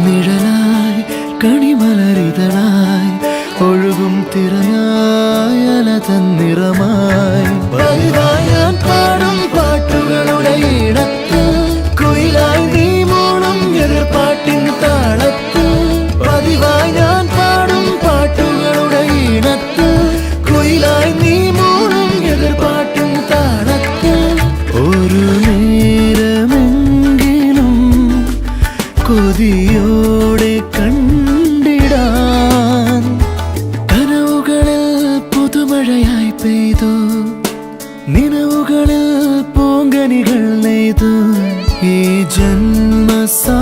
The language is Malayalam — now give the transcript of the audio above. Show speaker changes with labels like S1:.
S1: നിഴലായി കണിമലരിതളായി ഒഴുകും തിരയായി അലതൻ നിറമായി പതിവായി ഞാൻ പാടും പാട്ടുകളുടെ ഇടത്ത് കുയിലായി നീ മൂളും എതിർപ്പാട്ടിൻ താളത്ത് പതിവായി ഞാൻ പാടും പാട്ടുകളുടെ ഇടത്ത് കുയിലായി നീ മൂളും എതിർപ്പാട്ടിൻ താളത്ത് ഒരു നേരമെങ്കിലും കൊതിയോടെ കണ്ടിടാൻ കനവുകളിൽ പുതുമഴയായി പെയ്തു നിലവുകളിൽ പൂങ്കനികൾ നെയ്തു ഈ ജന്മസാ